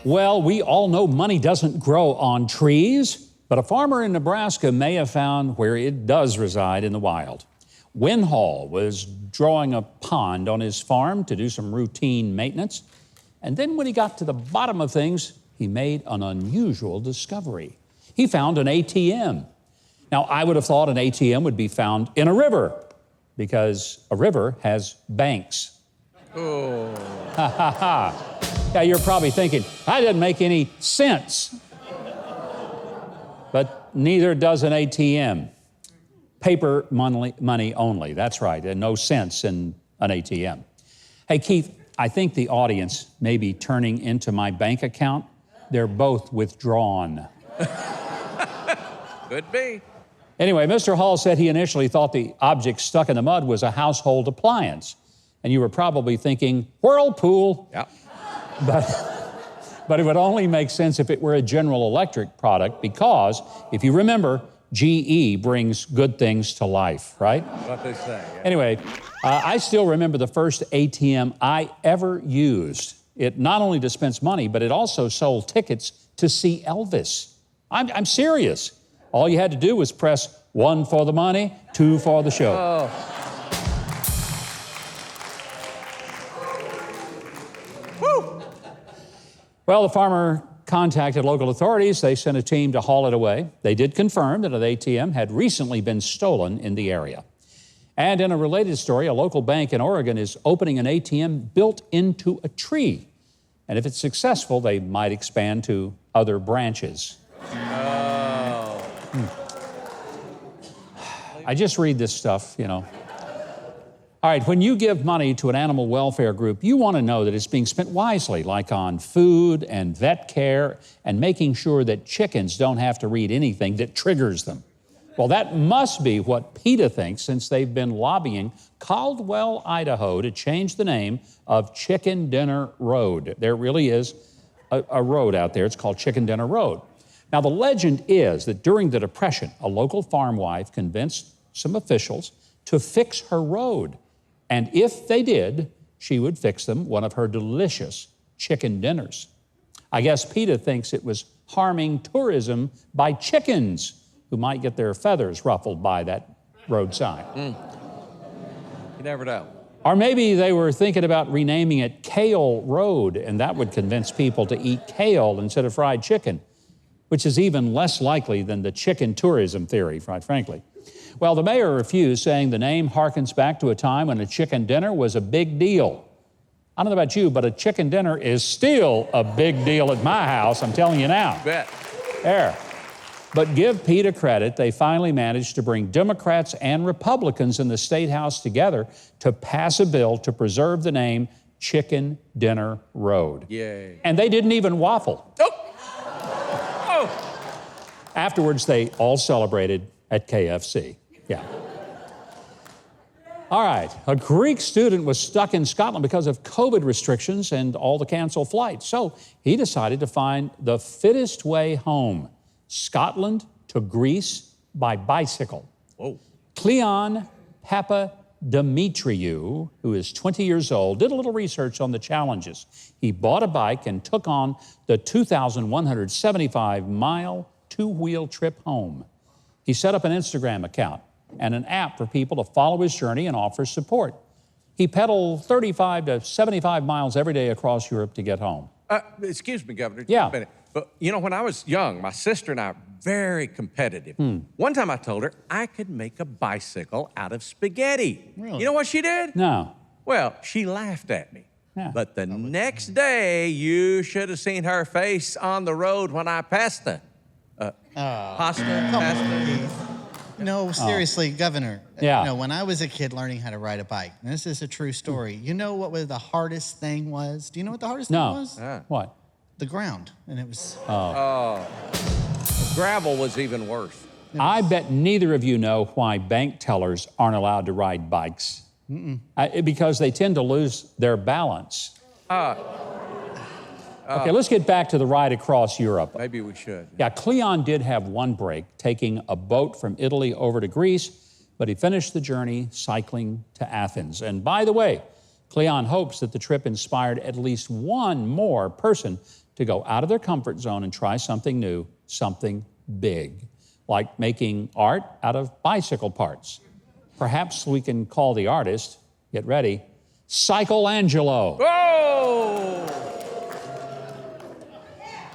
Well, we all know money doesn't grow on trees, but a farmer in Nebraska may have found where it does reside in the wild. Win Hall was drawing a pond on his farm to do some routine maintenance, and then when he got to the bottom of things, he made an unusual discovery. He found an ATM. Now, I would have thought an ATM would be found in a river, because a river has banks. Oh. Ha ha ha. Yeah, you're probably thinking, that doesn't make any sense. But neither does an ATM. Paper money only, that's right, and no sense in an ATM. Hey, Keith, I think the audience may be turning into my bank account. They're both withdrawn. Could be. Anyway, Mr. Hall said he initially thought the object stuck in the mud was a household appliance. And you were probably thinking, Whirlpool. Yeah. But it would only make sense if it were a General Electric product, because if you remember, GE brings good things to life, right? What they say. Yeah. Anyway, I still remember the first ATM I ever used. It not only dispensed money, but it also sold tickets to see Elvis. I'm serious. All you had to do was press 1 for the money, 2 for the show. Oh. Woo! Well, the farmer contacted local authorities. They sent a team to haul it away. They did confirm that an ATM had recently been stolen in the area. And in a related story, a local bank in Oregon is opening an ATM built into a tree. And if it's successful, they might expand to other branches. Oh. I just read this stuff, you know. All right, when you give money to an animal welfare group, you want to know that it's being spent wisely, like on food and vet care and making sure that chickens don't have to read anything that triggers them. Well, that must be what PETA thinks, since they've been lobbying Caldwell, Idaho, to change the name of Chicken Dinner Road. There really is a road out there. It's called Chicken Dinner Road. Now, the legend is that during the Depression, a local farm wife convinced some officials to fix her road. And if they did, she would fix them one of her delicious chicken dinners. I guess PETA thinks it was harming tourism by chickens who might get their feathers ruffled by that road sign. You never know. Or maybe they were thinking about renaming it Kale Road, and that would convince people to eat kale instead of fried chicken, which is even less likely than the chicken tourism theory, quite frankly. Well, the mayor refused, saying the name harkens back to a time when a chicken dinner was a big deal. I don't know about you, but a chicken dinner is still a big deal at my house, I'm telling you now. Bet. There. But give PETA credit, they finally managed to bring Democrats and Republicans in the State House together to pass a bill to preserve the name Chicken Dinner Road. Yay. And they didn't even waffle. Oh. Afterwards, they all celebrated at KFC. Yeah. All right, a Greek student was stuck in Scotland because of COVID restrictions and all the canceled flights. So he decided to find the fittest way home, Scotland to Greece by bicycle. Whoa. Cleon Papadimitriou, who is 20 years old, did a little research on the challenges. He bought a bike and took on the 2,175-mile two-wheel trip home. He set up an Instagram account and an app for people to follow his journey and offer support. He pedaled 35 to 75 miles every day across Europe to get home. Excuse me, Governor. Just Yeah. a minute. But, you know, when I was young, my sister and I were very competitive. One time I told her I could make a bicycle out of spaghetti. Really? You know what she did? No. Well, she laughed at me. Yeah. But the next day, you should have seen her face on the road when I passed her. Pasta. No, seriously, Governor. Yeah. You know, when I was a kid learning how to ride a bike, and this is a true story, you know what the hardest thing was? Do you know what the hardest thing was? What? The ground. And it was... Gravel was even worse. I bet neither of you know why bank tellers aren't allowed to ride bikes. Because they tend to lose their balance. Okay, let's get back to the ride across Europe. Maybe we should. Yeah, Cleon did have one break, taking a boat from Italy over to Greece, but he finished the journey cycling to Athens. And by the way, Cleon hopes that the trip inspired at least one more person to go out of their comfort zone and try something new, something big, like making art out of bicycle parts. Perhaps we can call the artist, get ready, Cycleangelo. Whoa!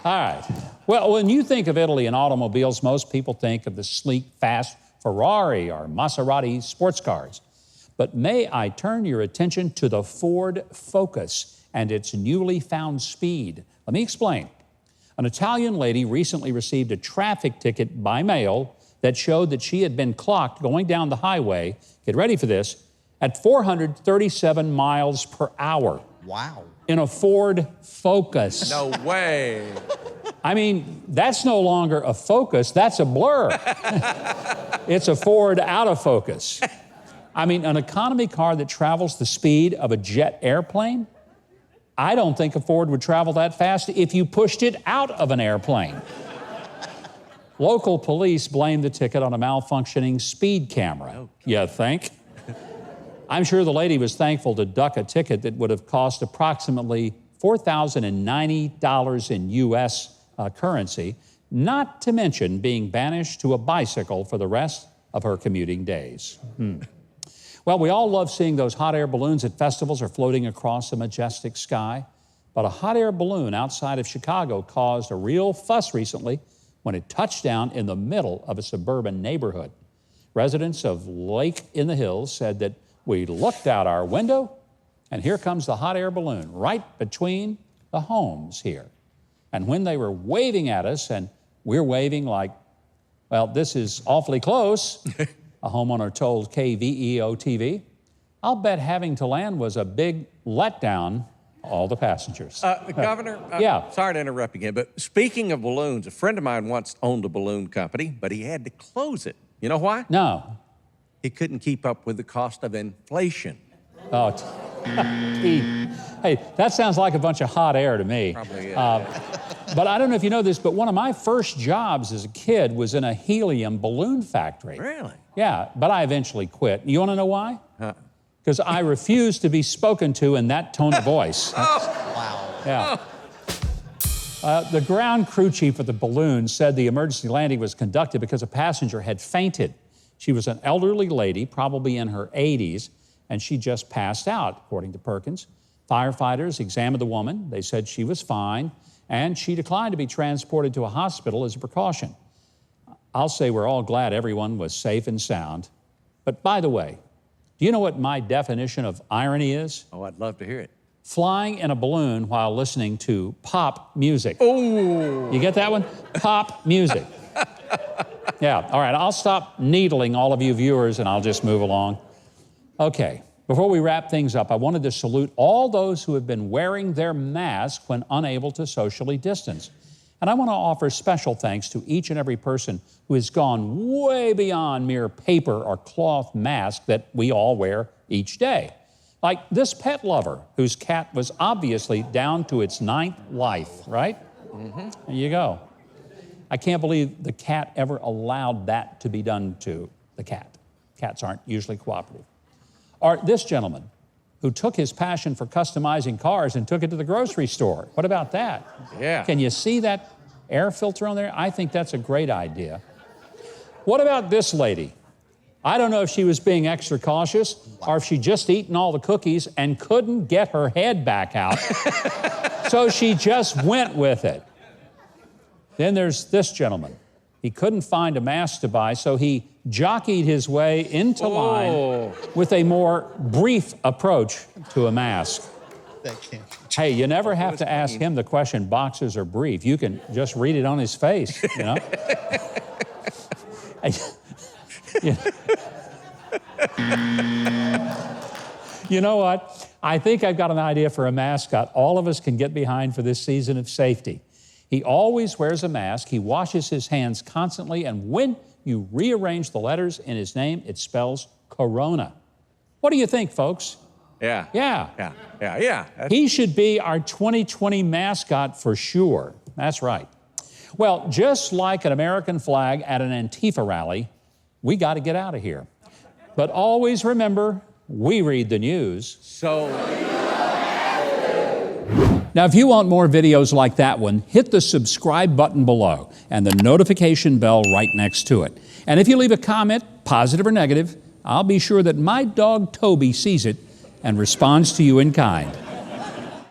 All right. Well, when you think of Italy and automobiles, most people think of the sleek, fast Ferrari or Maserati sports cars. But may I turn your attention to the Ford Focus and its newly found speed. Let me explain. An Italian lady recently received a traffic ticket by mail that showed that she had been clocked going down the highway, get ready for this, at 437 miles per hour. Wow. In a Ford Focus. No way. I mean, that's no longer a Focus, that's a blur. It's a Ford out of focus. I mean, an economy car that travels the speed of a jet airplane? I don't think a Ford would travel that fast if you pushed it out of an airplane. Local police blame the ticket on a malfunctioning speed camera. Okay. You think? I'm sure the lady was thankful to duck a ticket that would have cost approximately $4,090 in U.S. Currency, not to mention being banished to a bicycle for the rest of her commuting days. Well, we all love seeing those hot air balloons at festivals or floating across a majestic sky. But a hot air balloon outside of Chicago caused a real fuss recently when it touched down in the middle of a suburban neighborhood. Residents of Lake in the Hills said that we looked out our window and here comes the hot air balloon right between the homes here. And when they were waving at us and we're waving like, well, this is awfully close, a homeowner told KVEO-TV, I'll bet having to land was a big letdown, all the passengers. Governor, yeah. Sorry to interrupt again, but speaking of balloons, a friend of mine once owned a balloon company, but he had to close it. You know why? No. He couldn't keep up with the cost of inflation. Oh, hey, that sounds like a bunch of hot air to me. Probably is. But I don't know if you know this, but one of my first jobs as a kid was in a helium balloon factory. Really? Yeah, but I eventually quit. You want to know why? Because I refused to be spoken to in that tone of voice. Wow. Yeah. The ground crew chief of the balloon said the emergency landing was conducted because a passenger had fainted. She was an elderly lady, probably in her 80s, and she just passed out, according to Perkins. Firefighters examined the woman. They said she was fine, and she declined to be transported to a hospital as a precaution. I'll say we're all glad everyone was safe and sound. But by the way, do you know what my definition of irony is? Oh, I'd love to hear it. Flying in a balloon while listening to pop music. Oh! You get that one? Pop music. Yeah, all right, I'll stop needling all of you viewers and I'll just move along. Okay, before we wrap things up, I wanted to salute all those who have been wearing their mask when unable to socially distance. And I want to offer special thanks to each and every person who has gone way beyond mere paper or cloth mask that we all wear each day. Like this pet lover whose cat was obviously down to its 9th life, right? Mm-hmm. There you go. I can't believe the cat ever allowed that to be done to the cat. Cats aren't usually cooperative. Or this gentleman who took his passion for customizing cars and took it to the grocery store. What about that? Yeah. Can you see that air filter on there? I think that's a great idea. What about this lady? I don't know if she was being extra cautious or if she just eaten all the cookies and couldn't get her head back out. So she just went with it. Then there's this gentleman. He couldn't find a mask to buy, so he jockeyed his way into line with a more brief approach to a mask. That can't. Hey, you never have to ask him the question, boxers or brief. You can just read it on his face, you know? You know what? I think I've got an idea for a mascot all of us can get behind for this season of safety. He always wears a mask, he washes his hands constantly, and when you rearrange the letters in his name, it spells Corona. What do you think, folks? Yeah. Yeah. He should be our 2020 mascot for sure. That's right. Well, just like an American flag at an Antifa rally, we got to get out of here. But always remember, we read the news. So... Now, if you want more videos like that one, hit the subscribe button below and the notification bell right next to it. And if you leave a comment, positive or negative, I'll be sure that my dog Toby sees it and responds to you in kind.